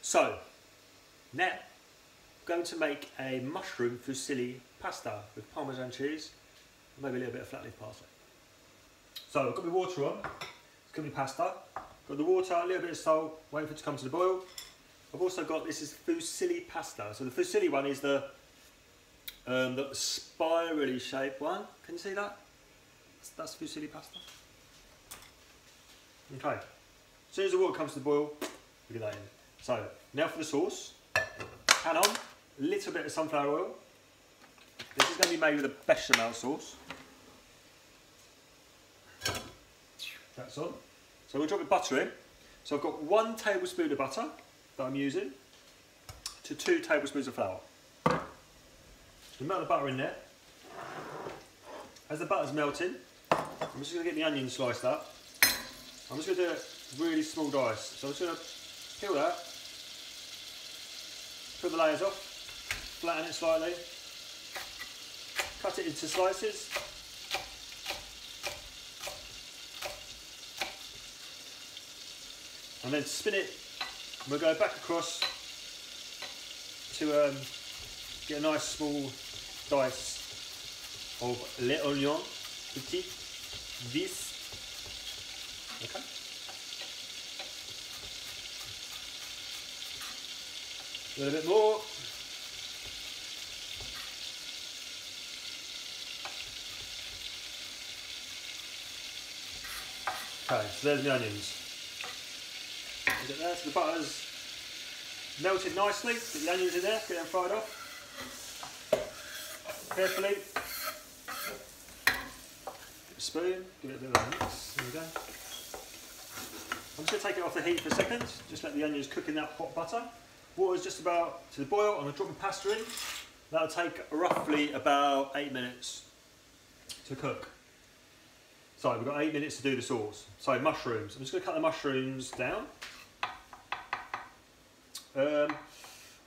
So, now I'm going to make a mushroom fusilli pasta with Parmesan cheese and maybe a little bit of flat leaf parsley. So I've got my water on, it's got my pasta, got the water, a little bit of salt, waiting for it to come to the boil. I've also got, this is fusilli pasta. So the fusilli one is the spirally shaped one. Can you see that? That's fusilli pasta. Okay, as soon as the water comes to the boil, we get that in. So now for the sauce. Pan on, a little bit of sunflower oil. This is going to be made with a bechamel sauce. That's on. So we'll drop the butter in. So I've got 1 tablespoon of butter that I'm using to 2 tablespoons of flour. The amount of butter in there. As the butter's melting, I'm just going to get the onion sliced up. I'm just going to do it really small dice. So I'm just going to peel that, peel the layers off, flatten it slightly, cut it into slices. And then spin it, and we'll go back across to get a nice small dice of les oignons, petit, vis. Okay. A little bit more. Okay, so there's the onions. Get there, so the butter's melted nicely. Get the onions in there, get them fried off. Carefully. Get a spoon, give it a bit of a mix. There we go. I'm just going to take it off the heat for a second. Just let the onions cook in that hot butter. Water's just about to the boil. I'm going to drop the pasta in. That'll take roughly about 8 minutes to cook. So we've got 8 minutes to do the sauce. So mushrooms. I'm just going to cut the mushrooms down. I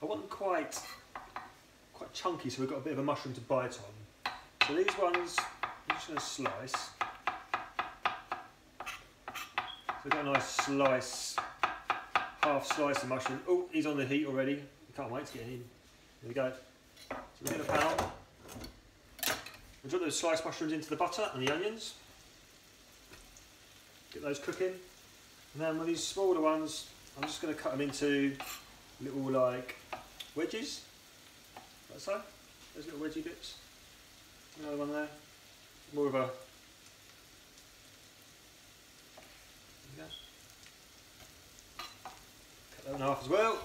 want them quite chunky, so we've got a bit of a mushroom to bite on. So these ones, I'm just going to slice. So we've got a nice slice, half slice of mushroom. Oh, he's on the heat already. Can't wait to get in. There we go. So we're going to pan on. We'll drop those sliced mushrooms into the butter and the onions. Get those cooking. And then with these smaller ones, I'm just going to cut them into little like wedges. Like so. Those little wedgie bits. Another one there. More of a. There we go. Cut that in half as well.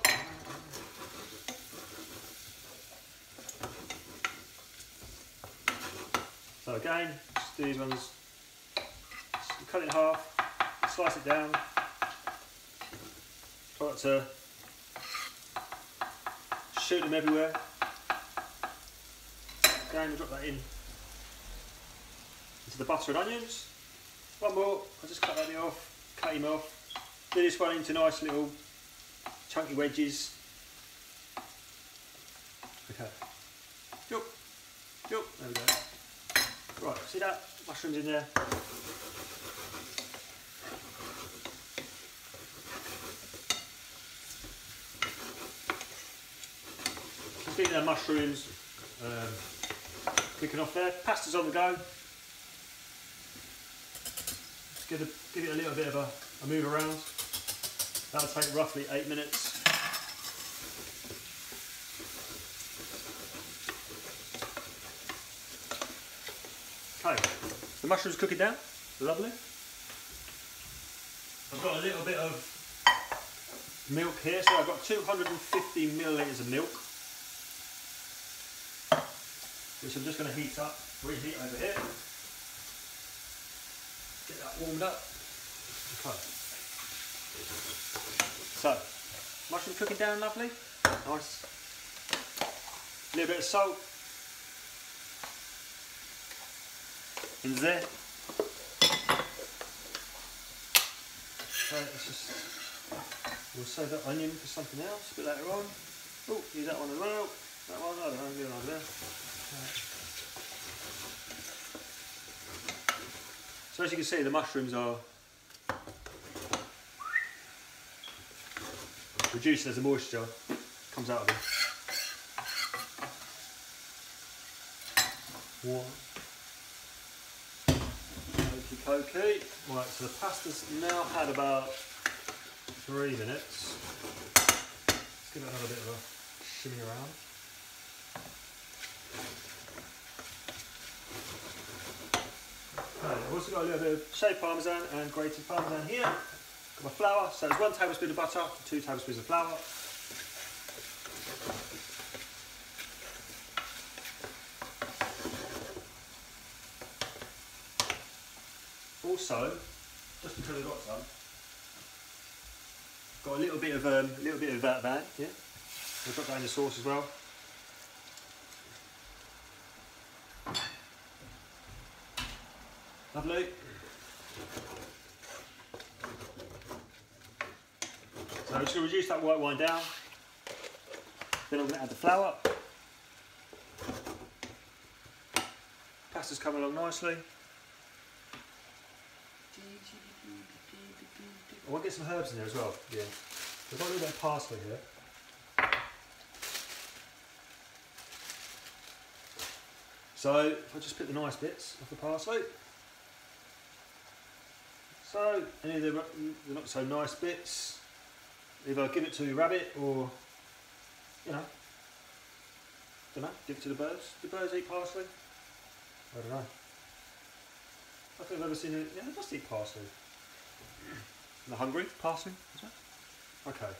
So again, just do these ones. Just cut it in half. Slice it down. Try not to shoot them everywhere. Again, we'll drop that in into the butter and onions. One more, I'll just cut that off, cut him off. Do this one into nice little chunky wedges. Okay. Yup, yup, there we go. Right, see that? Mushrooms in there. Keeping the mushrooms cooking off there. Pasta's on the go. Just give it a little bit of a move around. That'll take roughly 8 minutes. Okay, the mushrooms cooking down. Lovely. I've got a little bit of milk here, so I've got 250 millilitres of milk, which I'm just going to heat up, reheat over here. Get that warmed up. Okay. So, mushroom cooking down lovely. Nice. A little bit of salt in there. Okay, let's just, we'll save that onion for something else a bit later on. Oh, use that one as well. That one, I don't know, leave it over there. So as you can see, the mushrooms are reducing as the moisture comes out of them. Okie dokie. Right, so the pasta's now had about 3 minutes. Let's give it another bit of a shimmy around. Okay, I've also got a little bit of shaved Parmesan and grated Parmesan here. Got my flour, so it's 1 tablespoon of butter, 2 tablespoons of flour. Also, just because I've got some, got a little bit of that van, yeah. I've got that in the sauce as well. Lovely. So I'm just going to reduce that white wine down. Then I'm going to add the flour. Pasta's coming along nicely. I want to get some herbs in there as well. Yeah. We've got a little bit of parsley here. So if I just pick the nice bits off the parsley. So any of the not so nice bits, either give it to rabbit or, you know, give it to the birds. Do birds eat parsley? I don't know. I don't think I've ever seen it. Yeah, they must eat parsley. They're hungry? Parsley? Is that? Okay.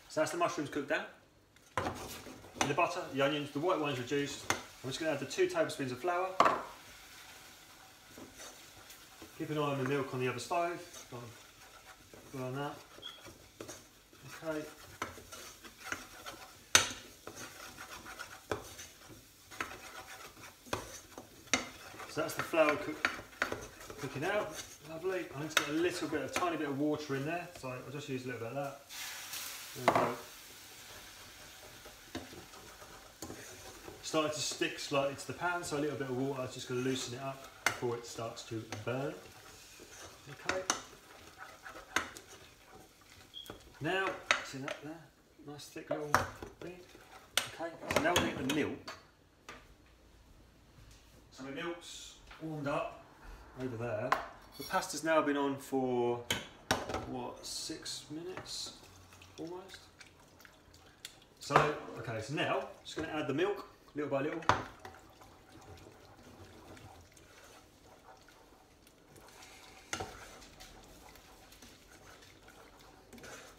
So that's the mushrooms cooked down. In the butter, the onions, the white wine's reduced. I'm just going to add the 2 tablespoons of flour. Keep an eye on the milk on the other stove. Put on that. Okay. So that's the flour cooking out. Lovely. I need to get a little bit, a tiny bit of water in there. So I'll just use a little bit of that. There we go. Started to stick slightly to the pan, so a little bit of water is just going to loosen it up before it starts to burn. Okay. Now, see that there? Nice thick little thing. Okay, so now we're getting the milk. So my milk's warmed up over there. The pasta's now been on for, what, 6 minutes? Almost. So, okay, so now, I'm just going to add the milk, little by little.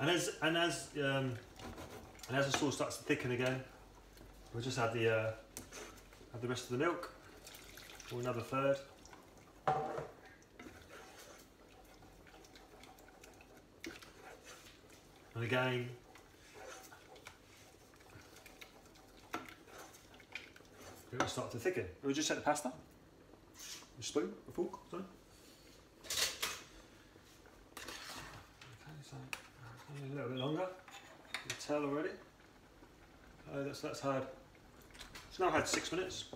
And as the sauce starts to thicken again, we'll just add the rest of the milk, or another third. And again, it will start to thicken. We'll just set the pasta. A spoon, a fork, sorry. Okay, so a little bit longer. You can tell already. Oh, that's had. It's now had 6 minutes.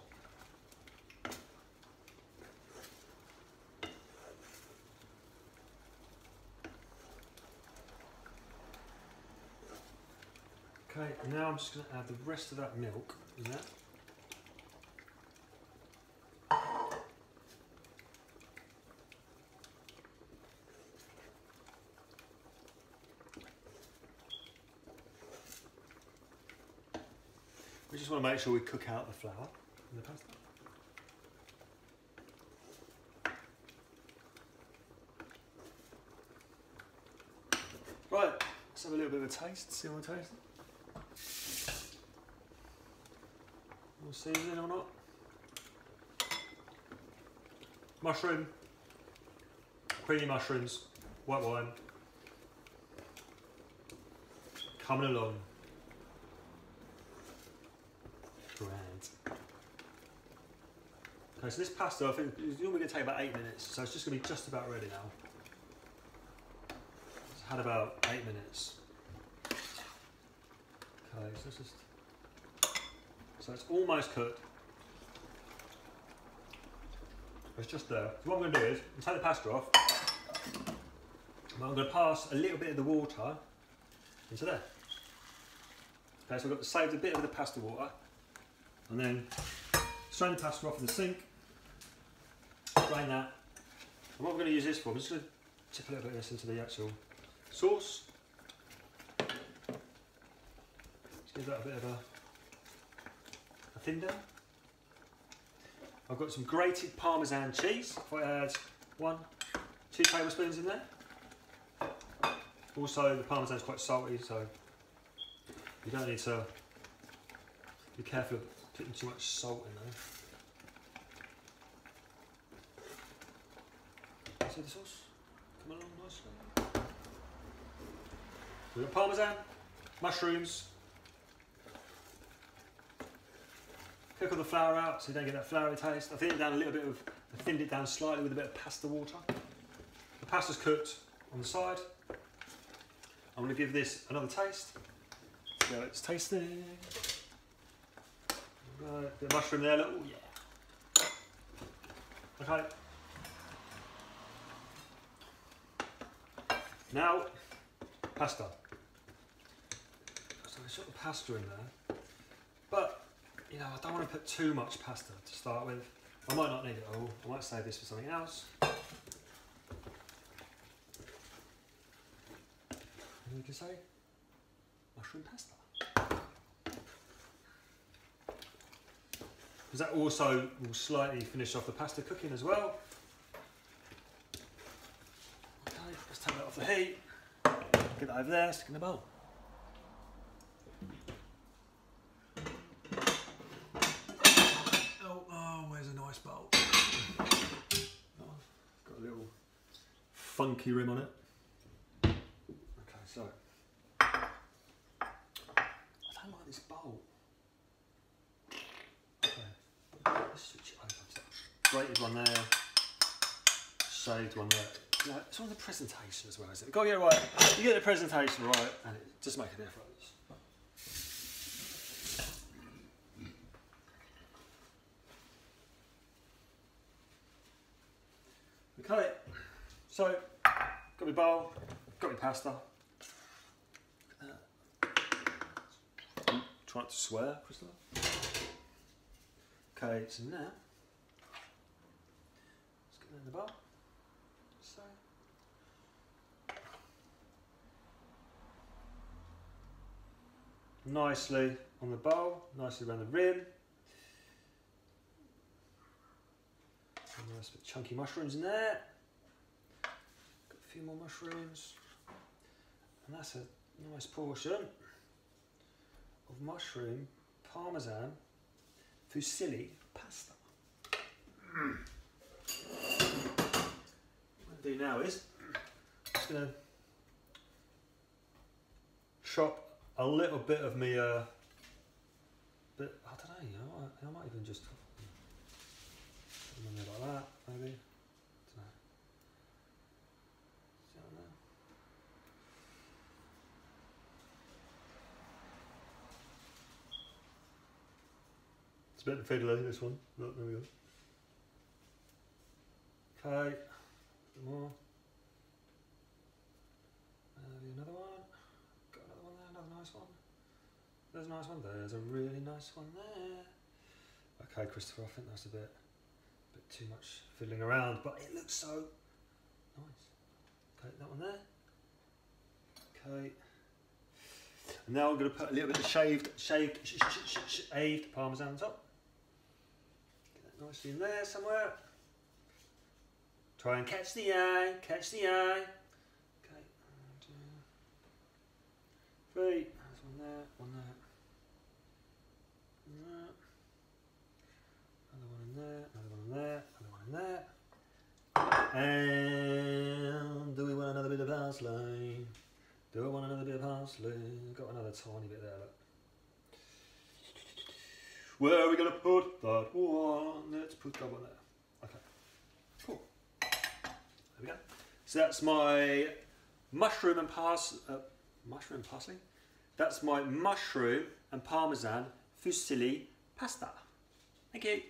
Okay, and now I'm just going to add the rest of that milk in there. We just want to make sure we cook out the flour in the pasta. Right, let's have a little bit of a taste, see what I taste. More seasoning or not. Mushroom, creamy mushrooms, white wine. Coming along. Grand. Okay, so this pasta I think is normally going to take about 8 minutes, so it's just going to be just about ready now. It's had about 8 minutes. Okay, so it's just. So it's almost cooked. It's just there. So what I'm going to do is, take the pasta off, I'm going to pass a little bit of the water into there. Okay, so I've got saved a bit of the pasta water, and then strain the pasta off in the sink, drain that. And what we're going to use this for, I'm just going to tip a little bit of this into the actual sauce. Just give that a bit of a thin down. I've got some grated Parmesan cheese. If I add 1-2 tablespoons in there. Also, the Parmesan's quite salty, so you don't need to be careful of putting too much salt in there. See the sauce coming along nicely. We've got Parmesan, mushrooms. Cook all the flour out so you don't get that floury taste. I thinned it down a little bit I thinned it down slightly with a bit of pasta water. The pasta's cooked on the side. I'm going to give this another taste. See how it's tasting. Right, bit of mushroom there, look. Oh yeah. Okay. Now, pasta. So I put the pasta in there, but you know, I don't want to put too much pasta to start with. I might not need it all. I might save this for something else. And we can say mushroom pasta. Because that also will slightly finish off the pasta cooking as well. Okay, let's take that off the heat. Get that over there, stick in the bowl. Oh, where's a nice bowl? Oh, got a little funky rim on it. Okay, so I don't like this bowl. Okay, let's switch it over. Grated one there, shaved one there. You know, it's on the presentation as well, isn't it? Got to get it right. You get the presentation right, and it just makes a difference. Okay, so got my bowl, got my pasta. Look at that. Ooh, try not to swear, Christopher. Okay, so now let's get that in the bowl. So nicely on the bowl, nicely around the rim. Nice bit of chunky mushrooms in there. Got a few more mushrooms. And that's a nice portion of mushroom Parmesan Fusilli pasta. What I'm going to do now is I'm just going to chop a little bit of me, I don't know, I might even just like that, maybe. It's a bit fiddly, this one. Look, there we go. Okay, a bit more. Maybe another one. Got another one there, another nice one. There's a nice one there. There's a really nice one there. Okay, Christopher, I think that's a bit too much fiddling around, but it looks so nice. Okay, that one there. Okay. And now I'm going to put a little bit of shaved Parmesan on top. Get that nicely in there somewhere. Try and catch the eye, catch the eye. Okay, 1, 2, 3. There's one there, one there. Another one in there, another one in there, another one in there. And do we want another bit of parsley? Do I want another bit of parsley? Got another tiny bit there, look. Where are we going to put that one? Let's put that one there. Okay, cool. There we go. So that's my mushroom and parsley. That's my mushroom and Parmesan Fusilli pasta. Thank you.